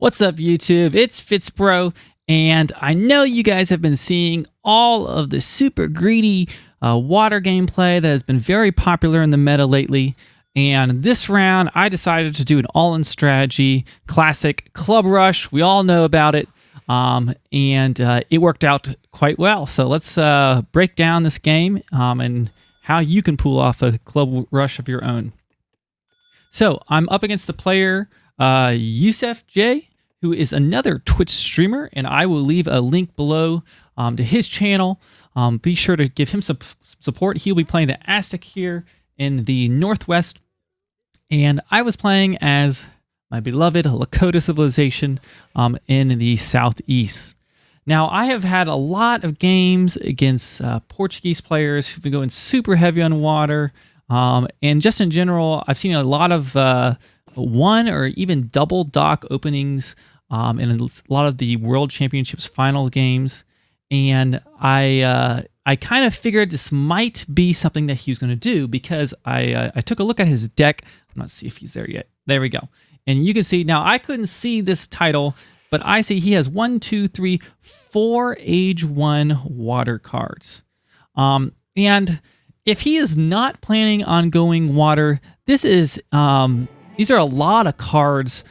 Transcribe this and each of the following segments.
What's up, YouTube? It's FitzBro, and I know you guys have been seeing all of the super greedy water gameplay that has been very popular in the meta lately. And this round, I decided to do an all-in strategy, classic Club Rush. We all know about it, and it worked out quite well. So let's break down this game and how you can pull off a Club Rush of your own. So I'm up against the player Yusef J, who is another Twitch streamer, and I will leave a link below to his channel. Be sure to give him some support. He'll be playing the Aztec here in the Northwest, and I was playing as my beloved Lakota civilization in the Southeast. Now, I have had a lot of games against Portuguese players who've been going super heavy on water, and just in general, I've seen a lot of one or even double dock openings in a lot of the World Championships final games, and I kind of figured this might be something that he was going to do because I took a look at his deck. I'm not see if he's there yet. There we go. And you can see now I couldn't see this title, but I see he has 1, 2, 3, 4 Age 1 water cards. And if he is not planning on going water, this is these are a lot of cards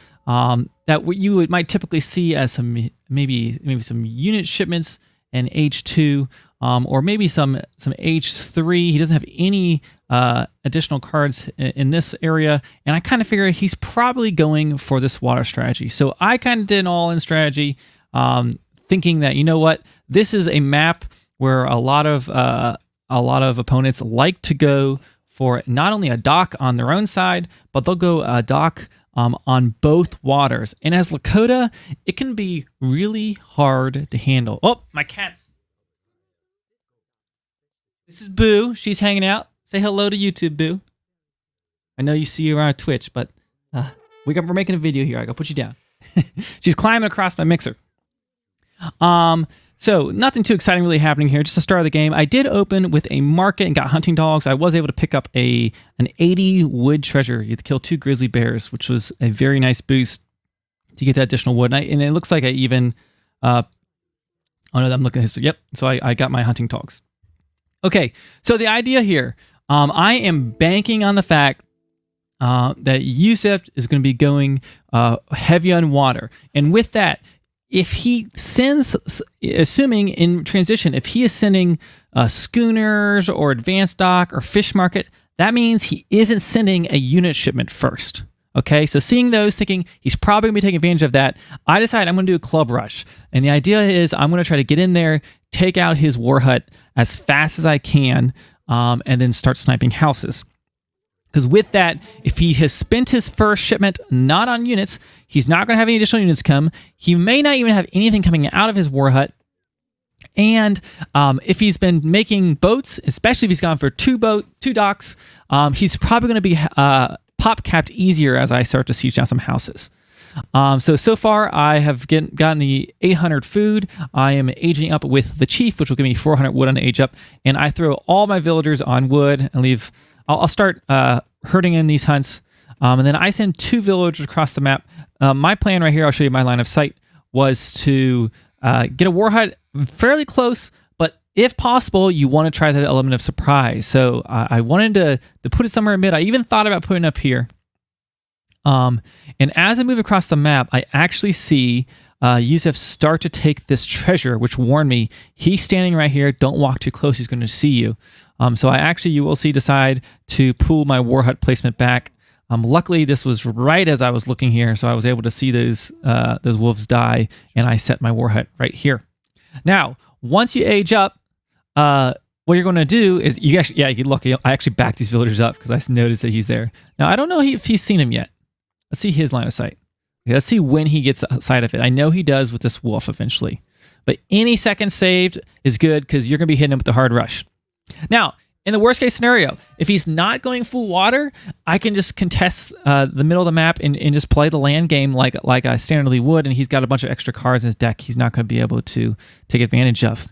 that you might typically see as some maybe some unit shipments and H2, or maybe some H3. He doesn't have any additional cards in this area, and I kind of figure he's probably going for this water strategy. So I kind of did an all-in strategy, thinking that, you know what, this is a map where a lot of opponents like to go for not only a dock on their own side, but they'll go a dock on both waters. And as Lakota, it can be really hard to handle. Oh, my cat's. This is Boo. She's hanging out. Say hello to YouTube, Boo. I know you see her on Twitch, but we're making a video here. I gotta put you down. She's climbing across my mixer. So nothing too exciting really happening here. Just the start of the game. I did open with a market and got hunting dogs. I was able to pick up an 80 wood treasure. You had to kill 2 grizzly bears, which was a very nice boost to get that additional wood. And it looks like I even, oh no, I'm looking at his, yep. So I got my hunting dogs. Okay, so the idea here, I am banking on the fact that Yusef is going to be going heavy on water. And with that, if he sends, assuming in transition, if he is sending schooners or advanced dock or fish market, that means he isn't sending a unit shipment first. Okay, so seeing those, thinking he's probably going to be taking advantage of that, I decided I'm going to do a club rush. And the idea is I'm going to try to get in there, take out his war hut as fast as I can, and then start sniping houses. Because with that, if he has spent his first shipment not on units, he's not going to have any additional units come. He may not even have anything coming out of his war hut. And if he's been making boats, especially if he's gone for 2 docks, he's probably going to be pop capped easier as I start to siege down some houses. So far, I have gotten the 800 food. I am aging up with the chief, which will give me 400 wood on the age up. And I throw all my villagers on wood and leave. I'll start herding in these hunts, and then I send 2 villagers across the map. My plan right here, I'll show you my line of sight, was to get a war hut fairly close, but if possible, you want to try the element of surprise. So I wanted to put it somewhere in mid. I even thought about putting it up here. And as I move across the map, I actually see Yusef start to take this treasure, which warned me, he's standing right here. Don't walk too close. He's going to see you. So you will see, decide to pull my war hut placement back. Luckily, this was right as I was looking here, so I was able to see those wolves die, and I set my war hut right here. Now, once you age up, what you're going to do is you look. I actually backed these villagers up because I noticed that he's there. Now, I don't know if he's seen him yet. Let's see his line of sight. Okay, let's see when he gets sight of it. I know he does with this wolf eventually, but any second saved is good because you're going to be hitting him with the hard rush. Now, in the worst case scenario, if he's not going full water, I can just contest the middle of the map and just play the land game like I standardly would, and he's got a bunch of extra cards in his deck he's not going to be able to take advantage of.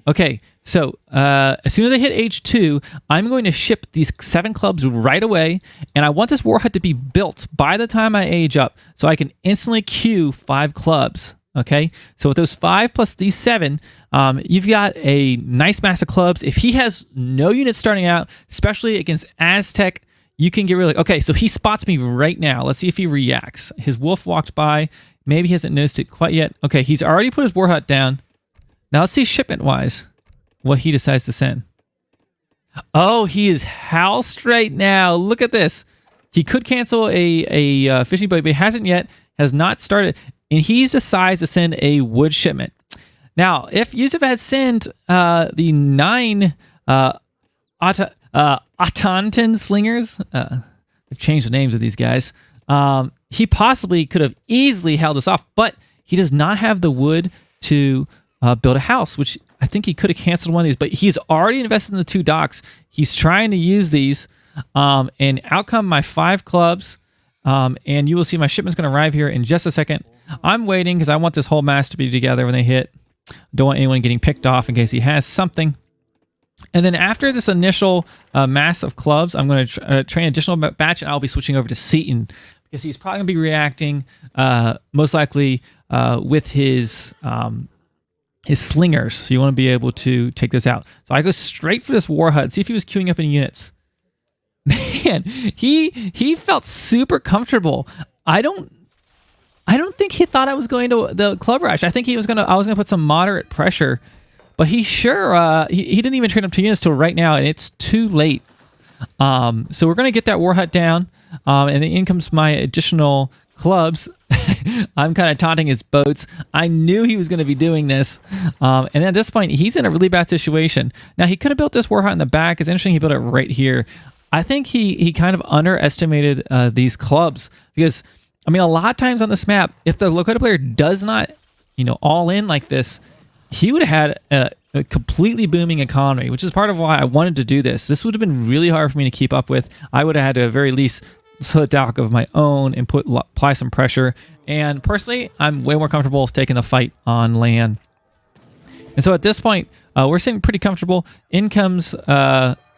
Okay, So as soon as I hit age 2, I'm going to ship these 7 clubs right away, and I want this war hut to be built by the time I age up, so I can instantly queue 5 clubs. Okay, so with those 5 plus these 7, you've got a nice mass of clubs. If he has no units starting out, especially against Aztec, you can get really... Okay, so he spots me right now. Let's see if he reacts. His wolf walked by. Maybe he hasn't noticed it quite yet. Okay, he's already put his war hut down. Now let's see shipment-wise what he decides to send. Oh, he is housed right now. Look at this. He could cancel a fishing boat, but he hasn't yet. Has not started. And he decides to send a wood shipment. Now, if Yusuf had sent the 9 Atantan slingers, they've changed the names of these guys, he possibly could have easily held this off, but he does not have the wood to build a house, which I think he could have canceled one of these, but he's already invested in the 2 docks. He's trying to use these, and out come my 5 clubs, and you will see my shipment's going to arrive here in just a second. I'm waiting because I want this whole mass to be together when they hit. Don't want anyone getting picked off in case he has something. And then after this initial mass of clubs, I'm going to train additional batch, and I'll be switching over to Seaton because he's probably going to be reacting most likely with his slingers. So you want to be able to take those out. So I go straight for this war hut, see if he was queuing up any units. Man, he felt super comfortable. I don't think he thought I was going to the club rush. I think I was gonna put some moderate pressure, but he didn't even train up 2 units till right now, and it's too late. So we're gonna get that war hut down, and then in comes my additional clubs. I'm kind of taunting his boats. I knew he was going to be doing this. And at this point, he's in a really bad situation. Now, he could have built this war hut in the back. It's interesting he built it right here. I think he kind of underestimated these clubs because, I mean, a lot of times on this map, if the Lakota player does not, all in like this, he would have had a completely booming economy, which is part of why I wanted to do this. This would have been really hard for me to keep up with. I would have had to, at the very least, put a dock of my own and apply some pressure. And personally, I'm way more comfortable with taking the fight on land. And so at this point, we're sitting pretty comfortable. In comes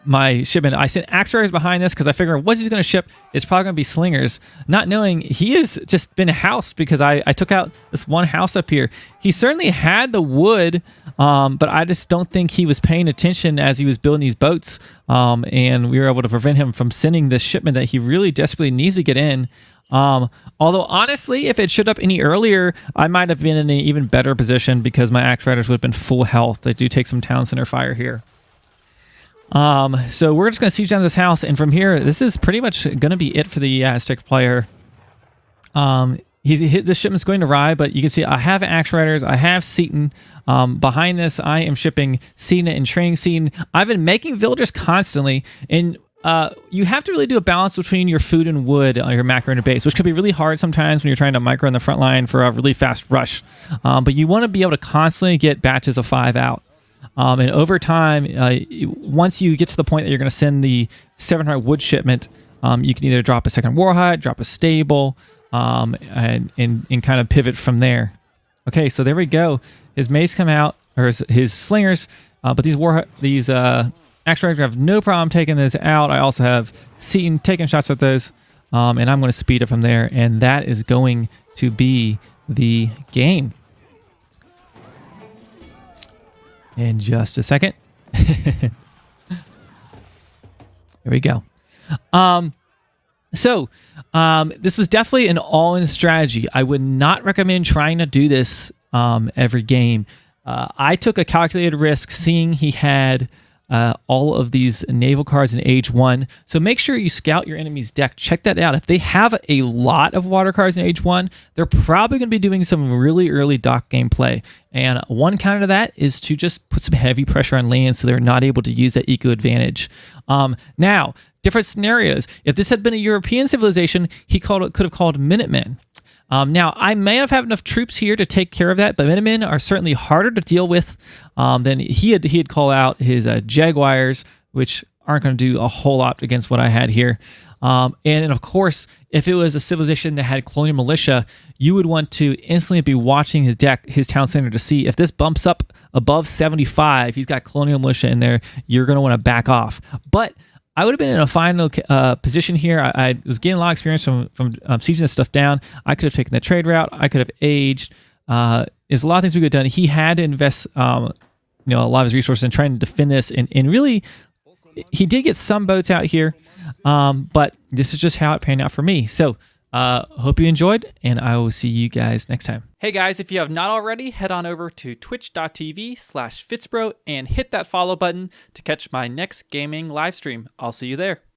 my shipment. I sent axe riders behind this because I figured what he's going to ship is probably going to be slingers, not knowing he has just been housed because I took out this one house up here. He certainly had the wood, but I just don't think he was paying attention as he was building these boats, and we were able to prevent him from sending this shipment that he really desperately needs to get in. Although honestly, if it showed up any earlier, I might have been in an even better position because my axe riders would have been full health. They do take some town center fire here. So we're just going to siege down this house, and from here, this is pretty much going to be it for the Aztec player. This shipment's going to arrive, but you can see I have axe riders, I have Seaton. Behind this, I am shipping Seaton and training Seaton. I've been making villagers constantly, and you have to really do a balance between your food and wood on your macro interface, which can be really hard sometimes when you're trying to micro in the front line for a really fast rush. But you want to be able to constantly get batches of 5 out. And over time, once you get to the point that you're going to send the 700 wood shipment, you can either drop a second war hut, drop a stable, and kind of pivot from there. Okay, so there we go. His mace come out, or his slingers, but these axe riders have no problem taking those out. I also have Seaton taking shots at those, and I'm going to speed it from there, and that is going to be the game. In just a second. There we go. So this was definitely an all-in strategy. I would not recommend trying to do this every game. I took a calculated risk seeing he had all of these naval cards in age 1. So make sure you scout your enemy's deck. Check that out. If they have a lot of water cards in age 1, they're probably going to be doing some really early dock gameplay. And one counter to that is to just put some heavy pressure on land so they're not able to use that eco advantage. Now, different scenarios. If this had been a European civilization, he could have called Minutemen. Now, I may have had enough troops here to take care of that, but Minutemen are certainly harder to deal with than he had called out his Jaguars, which aren't going to do a whole lot against what I had here. And of course, if it was a civilization that had colonial militia, you would want to instantly be watching his deck, his town center, to see if this bumps up above 75, he's got colonial militia in there, you're going to want to back off. But I would have been in a fine position here. I was getting a lot of experience from sieging this stuff down. I could have taken the trade route. I could have aged. There's a lot of things we could have done. He had to invest a lot of his resources in trying to defend this, and really, he did get some boats out here, but this is just how it panned out for me. So hope you enjoyed, and I will see you guys next time. Hey guys, if you have not already, head on over to twitch.tv/FitzBro and hit that follow button to catch my next gaming live stream. I'll see you there.